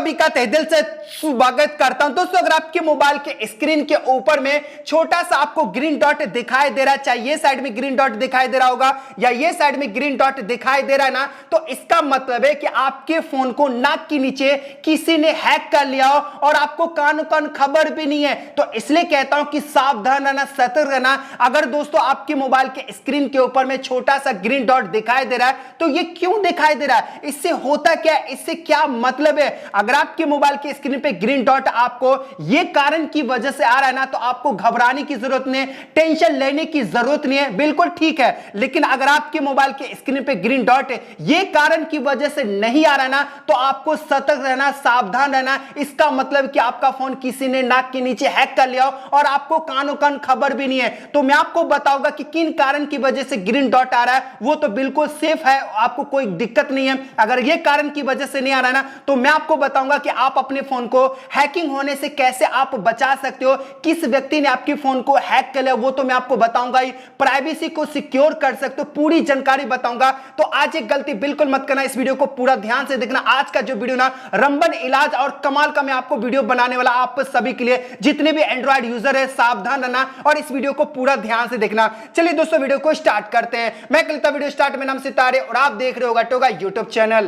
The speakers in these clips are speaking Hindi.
सभी का तहे दिल से स्वागत करता हूं। दोस्तों अगर आपके मोबाइल के स्क्रीन के ऊपर में छोटा सा आपको ग्रीन डॉट दिखाई दे रहा है, चाहे ये साइड में ग्रीन डॉट दिखाई दे रहा होगा या ये साइड में ग्रीन डॉट दिखाई दे रहा है ना, तो इसका मतलब है कि आपके फोन को नाक के नीचे किसी ने हैक कर लिया हो और आपको कान खबर भी नहीं है। तो इसलिए कहता हूं कि सावधान रहना, सतर्क रहना। अगर दोस्तों आपके मोबाइल के स्क्रीन के ऊपर में छोटा सा ग्रीन डॉट दिखाई दे रहा है तो ये क्यों दिखाई दे रहा है, इससे होता क्या है, इससे क्या मतलब है। अगर आपके मोबाइल के स्क्रीन पे ग्रीन डॉट आपको ये कारण की वजह से आ रहा है ना, तो आपको घबराने की जरूरत नहीं है, टेंशन लेने की जरूरत नहीं है, बिल्कुल ठीक है। लेकिन अगर आपके मोबाइल के स्क्रीन पे ग्रीन डॉट ये कारण की वजह से नहीं आ रहा ना, तो आपको सतर्क रहना, सावधान रहना। इसका मतलब कि आपका फोन किसी ने नाक के नीचे हैक कर लिया हो और आपको कानों कान खबर भी नहीं है। तो मैं आपको बताऊंगा कि किन कारण की वजह से ग्रीन डॉट आ रहा है, वो तो बिल्कुल सेफ है, आपको कोई दिक्कत नहीं है। अगर ये कारण की वजह से नहीं आ रहा है ना, तो मैं आपको बताऊंगा कि आप अपने फोन को हैकिंग होने से कैसे आप बचा सकते हो, किस व्यक्ति ने आपके फोन को हैक कर लिया वो तो मैं आपको बताऊंगा ही, प्राइवेसी को सिक्योर कर सकते हो, पूरी जानकारी बताऊंगा। तो आज एक गलती बिल्कुल मत करना, इस वीडियो को पूरा ध्यान से देखना। आज का जो वीडियो ना रंबन इलाज और कमाल का मैं आपको वीडियो बनाने वाला आप सभी के लिए, जितने भी एंड्रॉइड यूजर है सावधान रहना और इस वीडियो को पूरा ध्यान से देखना। चलिए दोस्तों वीडियो को स्टार्ट करते हैं। मैं कलिता वीडियो स्टार्ट, मेरा नाम सितारे और आप देख रहे हो टोगा यूट्यूब चैनल।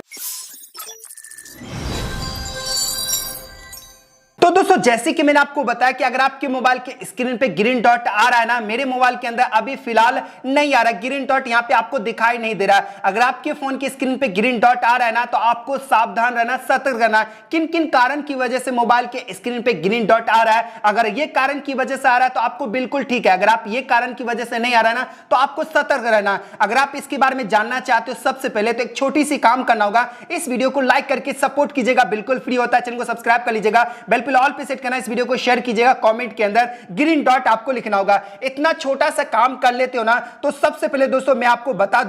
तो दोस्तों जैसे कि मैंने आपको बताया कि अगर आपके मोबाइल के स्क्रीन पे ग्रीन डॉट आ रहा है ना, मेरे मोबाइल के अंदर अभी फिलहाल नहीं आ रहा ग्रीन डॉट, यहां पे आपको दिखाई नहीं दे रहा है। अगर आपके फोन के स्क्रीन पे ग्रीन डॉट आ रहा है ना, तो आपको सावधान रहना, सतर्क रहना। किन किन कारण की वजह से मोबाइल के स्क्रीन पे ग्रीन डॉट आ रहा है, अगर ये कारण की वजह से आ रहा है तो आपको बिल्कुल ठीक है। अगर आप ये कारण की वजह से नहीं आ रहा है ना, तो आपको सतर्क रहना। अगर आप इसके बारे में जानना चाहते हो, सबसे पहले तो एक छोटी सी काम करना होगा, इस वीडियो को लाइक करके सपोर्ट कीजिएगा, बिल्कुल फ्री होता है। चैनल को सब्सक्राइब कर लीजिएगा, बेल पे ऑल पे सेट करना, इस वीडियो को शेयर कीजिएगा, कमेंट के अंदर ग्रीन डॉट आपको लिखना होगा। इतना छोटा सा काम कर लेते हो ना, तो सबसे पहले दोस्तों मैं आपको बता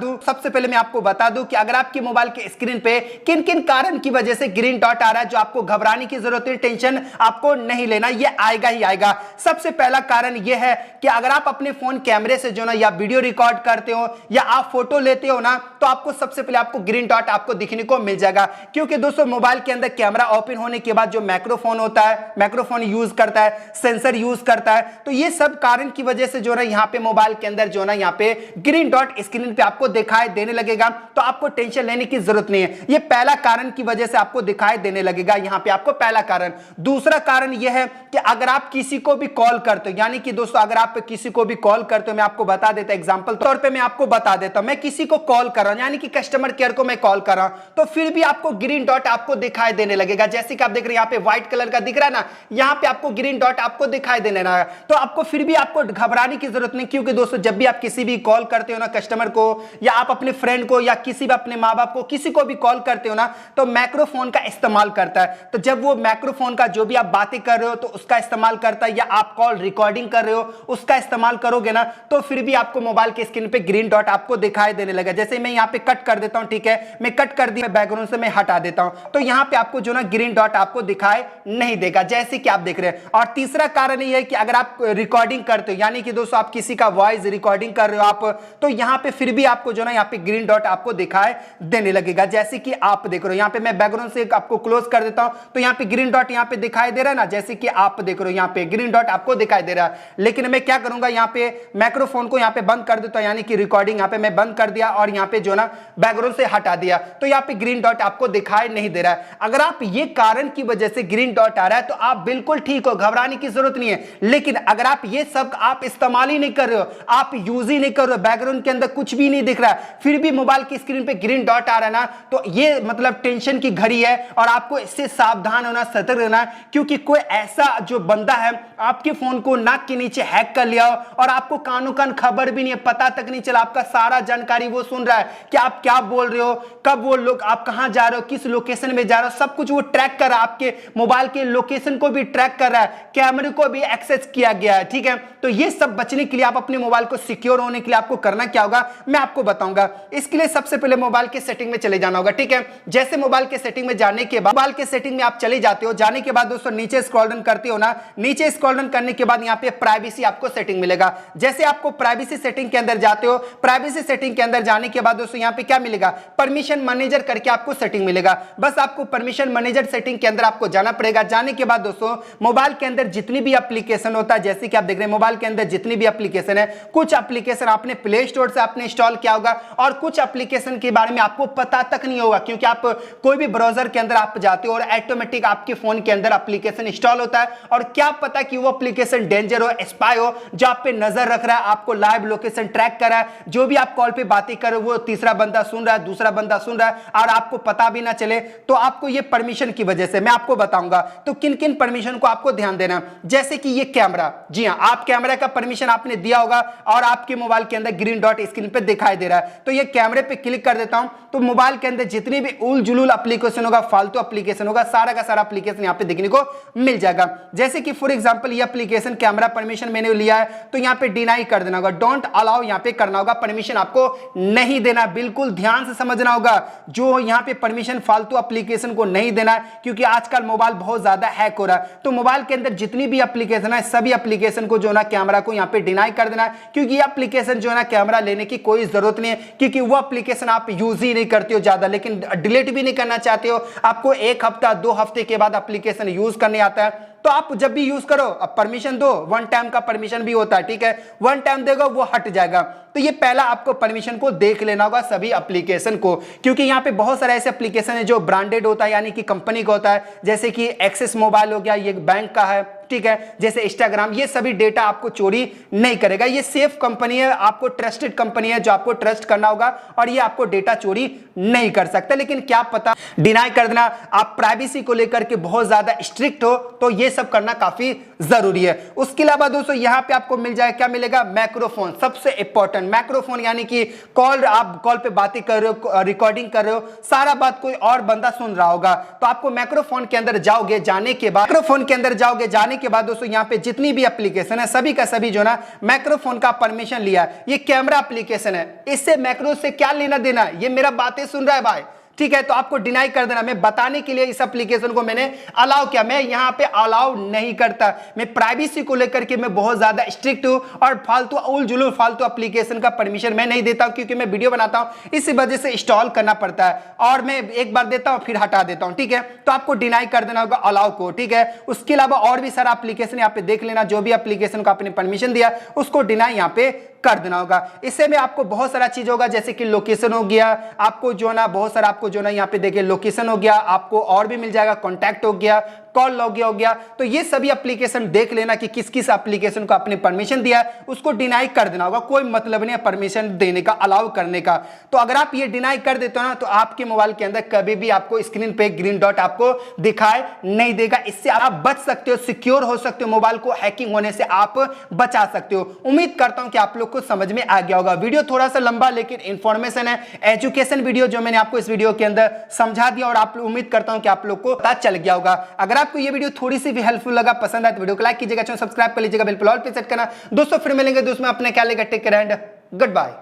दूं कि अगर आपके मोबाइल के स्क्रीन पे किन किन कारण की वजह से ग्रीन डॉट आ रहा है, जो आपको घबराने की जरूरत है, टेंशन आपको नहीं लेना, ये आएगा ही आएगा। सबसे पहला कारण ये है कि अगर आप अपने फोन कैमरे से जो ना या वीडियो रिकॉर्ड करते हो या आप फोटो लेते हो ना, तो आपको सबसे पहले आपको ग्रीन डॉट आपको दिखने को मिल जाएगा। क्योंकि दोस्तों मोबाइल के अंदर कैमरा ओपन होने के बाद जो माइक्रोफोन होता है, माइक्रोफोन यूज करता है, सेंसर यूज करता है, तो ये सब कारण की वजह से जो ना यहाँ पे मोबाइल के अंदर जो ना यहाँ पे ग्रीन डॉट स्क्रीन पे आपको दिखाई देने लगेगा। तो आपको टेंशन लेने की जरूरत नहीं है, ये पहला कारण की वजह से आपको दिखाई देने लगेगा, यहाँ पे आपको पहला कारण। दूसरा कारण यह है कि अगर आप किसी को भी कॉल करते हो, यानी कि दोस्तों अगर आप किसी को भी कॉल करते हो, मैं आपको बता देता हूं, एग्जांपल तौर पे मैं आपको बता देता हूं, मैं किसी को कॉल कर रहा हूं, यानी कि कस्टमर केयर को मैं कॉल कर रहा हूं, तो फिर भी आपको ग्रीन डॉट आपको दिखाई देने लगेगा। जैसे कि आप देख रहे हैं यहाँ पे व्हाइट कलर का दिख रहा है ना, यहाँ पे आपको ग्रीन डॉट आपको दिखाई देने लगा। तो आपको फिर भी आपको घबराने की जरूरत नहीं, क्योंकि दोस्तों जब भी आप किसी भी कॉल करते हो ना कस्टमर को, या आप अपने फ्रेंड को या किसी भी अपने माँ बाप को किसी को भी कॉल करते हो ना, तो माइक्रोफोन का इस्तेमाल करता है। तो जब वो माइक्रोफोन का जो भी आप बातें कर रहे हो तो उसका इस्तेमाल करता है, या आप कॉल रिकॉर्डिंग कर रहे हो उसका इस्तेमाल करोगे ना, तो फिर भी आपको मोबाइल के स्क्रीन पे ग्रीन डॉट आपको दिखाई देने लगा। जैसे मैं यहाँ पे कट कर देता हूँ, ठीक है, मैं कट कर दिया, बैकग्राउंड से मैं हटा देता हूँ, तो यहाँ पे आपको जो ना ग्रीन डॉट आपको दिखाई नहीं देगा, जैसे कि आप देख रहे हैं। और तीसरा कारण ये है कि अगर आप रिकॉर्डिंग करते हो, यानी कि दोस्तों आप किसी का वॉइस रिकॉर्डिंग कर रहे हो आप, तो यहाँ पे फिर भी आपको जो ना यहाँ पे ग्रीन डॉट आपको दिखाई देने लगेगा। जैसे कि आप देख रहे हो, यहाँ पे मैं बैकग्राउंड से आपको क्लोज कर देता हूं, तो यहाँ पे ग्रीन डॉट यहाँ पे दिखाई दे रहा है ना, जैसे कि आप देख रहे हो यहाँ पे ग्रीन डॉट आपको दिखाई दे रहा है। लेकिन मैं क्या करूंगा, यहाँ पे माइक्रोफोन को यहाँ पे बंद कर देता हूं, यानी कि रिकॉर्डिंग यहाँ पे मैं बंद कर दिया और यहाँ पे जो ना बैकग्राउंड से हटा दिया, तो यहाँ पे ग्रीन डॉट आपको दिखाई नहीं दे रहा है। अगर आप ये कारण की वजह से ग्रीन डॉट आ रहा है तो आप बिल्कुल ठीक हो, घबराने की जरूरत नहीं है। लेकिन अगर आप ये सब आप इस्तेमाल ही नहीं कर रहे हो, आप यूज ही नहीं कर रहे हो, बैकग्राउंड के अंदर कुछ भी नहीं दिख रहा है, फिर भी मोबाइल की स्क्रीन पे ग्रीन डॉट आ रहा है ना, तो ये मतलब टेंशन की घड़ी है और आपको इससे सावधान होना, सतर्क रहना। क्योंकि कोई ऐसा जो बंदा है आपके फोन को नाक के नीचे हैक कर लिया और आपको कानों कान खबर भी नहीं है, पता तक नहीं चला, आपका सारा जानकारी वो सुन रहा है कि आप क्या बोल रहे हो, कब वो लोग, आप कहां जा रहे हो, किस लोकेशन में जा रहे हो, सब कुछ वो ट्रैक कर रहा है, आपके मोबाइल के लोकेशन लोकेशन को भी ट्रैक कर रहा है, कैमरे को भी एक्सेस किया गया है। ठीक है, तो ये सब बचने के लिए आप अपने मोबाइल को सिक्योर होने के लिए आपको करना क्या होगा मैं आपको बताऊंगा। इसके लिए सबसे पहले मोबाइल के सेटिंग में चले जाना होगा। ठीक है, जैसे मोबाइल के सेटिंग में जाने के बाद मोबाइल के सेटिंग में आप चले जाते हो, जाने के बाद दोस्तों नीचे स्क्रॉल डाउन करते हो ना, नीचे स्क्रॉल डाउन करने के बाद यहाँ पे प्राइवेसी आपको सेटिंग मिलेगा। जैसे आपको प्राइवेसी सेटिंग के अंदर जाते हो, प्राइवेसी सेटिंग के अंदर जाने के बाद दोस्तों यहाँ पे क्या मिलेगा, परमिशन मैनेजर करके आपको सेटिंग मिलेगा। बस आपको परमिशन मैनेजर सेटिंग के अंदर आपको जाना पड़ेगा। जाने के बाद दोस्तों मोबाइल के अंदर जितनी भी एप्लीकेशन होता है, जैसे कि आप देख रहे हैं मोबाइल के अंदर जितनी भी एप्लीकेशन है, कुछ एप्लीकेशन आपने प्ले स्टोर से आपने इंस्टॉल किया होगा और कुछ एप्लीकेशन के बारे में आपको पता तक नहीं होगा, क्योंकि आप कोई भी ब्राउजर के अंदर आप जाते हो और ऑटोमेटिक आपके फोन के अंदर एप्लीकेशन इंस्टॉल होता है और क्या पता कि वो एप्लीकेशन डेंजर हो, स्पाई हो, जो आप पे नजर रख रहा है, आपको लाइव लोकेशन ट्रैक कर रहा है, जो भी आप कॉल पे बातें कर रहे हो वो तीसरा बंदा सुन रहा है, दूसरा बंदा सुन रहा है और आपको पता भी ना चले। तो आपको ये परमिशन की वजह से मैं आपको बताऊंगा तो किन किन परमिशन को आपको ध्यान देना। जैसे कि ये कैमरा, जी हां, आप कैमरा का परमिशन आपने दिया होगा और आपके मोबाइल के अंदर ग्रीन डॉट स्क्रीन पे दिखाई दे रहा है, तो ये कैमरे पे क्लिक कर देता हूं तो मोबाइल के अंदर जितनी भी उल जुलूल एप्लीकेशन होगा, फालतू एप्लीकेशन होगा, सारा का सारा एप्लीकेशन यहां पे देखने को मिल जाएगा। जैसे कि फॉर एग्जांपल ये एप्लीकेशन कैमरा परमिशन मैंने लिया है तो यहां पे डिनाई कर देना होगा, डोंट अलाउ यहां पे करना होगा, परमिशन आपको नहीं देना। बिल्कुल ध्यान से समझना होगा, जो यहां पे परमिशन फालतू एप्लीकेशन को नहीं देना, क्योंकि आजकल मोबाइल बहुत ज्यादा हैक हो रहा है। तो मोबाइल के अंदर जितनी भी एप्लीकेशन है सभी एप्लीकेशन को जो ना कैमरा को यहां पे डिनाई कर देना, क्योंकि ये एप्लीकेशन जो है ना कैमरा लेने की कोई जरूरत नहीं है, क्योंकि वो एप्लीकेशन आप यूज ही नहीं करते हो ज्यादा, लेकिन डिलीट भी नहीं करना चाहते हो, आपको एक हफ्ता 2 हफ्ते के बाद एप्लीकेशन यूज करने आता है, तो आप जब भी यूज करो अब परमिशन दो, 1 टाइम का परमिशन भी होता है। ठीक है, 1 टाइम देगा वो हट जाएगा। तो ये पहला आपको परमिशन को देख लेना होगा सभी एप्लीकेशन को, क्योंकि यहाँ पे बहुत सारे ऐसे एप्लीकेशन है जो ब्रांडेड होता है, यानी कि कंपनी का होता है, जैसे कि एक्सिस मोबाइल हो गया, ये बैंक का है। ठीक है, जैसे इंस्टाग्राम, ये सभी डेटा आपको चोरी नहीं करेगा, ये सेफ कंपनी है, आपको ट्रस्टेड कंपनी है जो आपको ट्रस्ट करना होगा और ये आपको डेटा चोरी नहीं कर सकता। लेकिन क्या पता डिनाई कर देना, आप प्राइवेसी को लेकर के बहुत ज्यादा स्ट्रिक्ट हो तो ये सब करना काफी जरूरी है। उसके अलावा दोस्तों यहाँ पे आपको मिल जाएगा, क्या मिलेगा, माइक्रोफोन, सबसे इंपॉर्टेंट माइक्रोफोन, यानी कि कॉल, आप कॉल पे बातें कर रहे हो, रिकॉर्डिंग कर रहे हो, सारा बात कोई और बंदा सुन रहा होगा, तो आपको माइक्रोफोन के अंदर जाओगे, जाने के बाद माइक्रोफोन के अंदर जाओगे, जाने के बाद दोस्तों यहाँ पे जितनी भी एप्लीकेशन है सभी का सभी जो ना माइक्रोफोन का परमिशन लिया। ये कैमरा एप्लीकेशन है, इससे माइक्रो से क्या लेना देना, ये मेरा बातें सुन रहा है भाई। ठीक है, तो आपको डिनाई कर देना। मैं बताने के लिए इस एप्लीकेशन को मैंने अलाउ किया, मैं यहाँ पे अलाउ नहीं करता, मैं प्राइवेसी को लेकर के मैं बहुत ज्यादा स्ट्रिक्ट हूँ और फालतू उल जुलूल फालतू एप्लीकेशन का परमिशन मैं नहीं देता हूँ, क्योंकि मैं वीडियो बनाता हूँ, इसी वजह से इंस्टॉल करना पड़ता है और मैं एक बार देता हूँ फिर हटा देता हूँ। ठीक है, तो आपको डिनाई कर देना होगा अलाउ को। ठीक है, उसके अलावा और भी सारा एप्लीकेशन यहाँ पे देख लेना, जो भी एप्लीकेशन को आपने परमिशन दिया उसको डिनाई यहाँ पे कर देना होगा। इससे में आपको बहुत सारा चीज होगा, जैसे कि लोकेशन हो गया, आपको जो ना बहुत सारा आपको जो ना यहाँ पे देखिए लोकेशन हो गया, आपको और भी मिल जाएगा, कॉन्टैक्ट हो गया, कॉल लॉग हो गया। तो ये सभी एप्लीकेशन देख लेना कि किस किस एप्लीकेशन को आपने परमिशन दिया है, उसको डिनाई कर देना होगा, कोई मतलब नहीं है परमिशन देने का, अलाउ करने का। तो अगर आप ये डिनाई कर देते हो ना तो आपके मोबाइल के अंदर कभी भी आपको स्क्रीन पे ग्रीन डॉट आपको दिखाई नहीं देगा। इससे आप बच सकते हो, सिक्योर हो सकते हो, मोबाइल को हैकिंग होने से आप बचा सकते हो। उम्मीद करता हूं कि आप लोग को समझ में आ गया होगा। वीडियो थोड़ा सा लंबा लेकिन इंफॉर्मेशन है, एजुकेशन वीडियो जो मैंने आपको इस वीडियो के अंदर समझा दिया और आप उम्मीद करता हूं कि आप लोग को पता चल गया होगा। अगर आपको ये वीडियो थोड़ी सी भी हेल्पफुल लगा, पसंद आए तो वीडियो को लाइक कीजिएगा, चैनल सब्सक्राइब कर लीजिएगा, बिल पर ऑल पे सेट करना। दोस्तों फिर मिलेंगे दोस्तों अपने ख्याल लेकर, take care and good bye.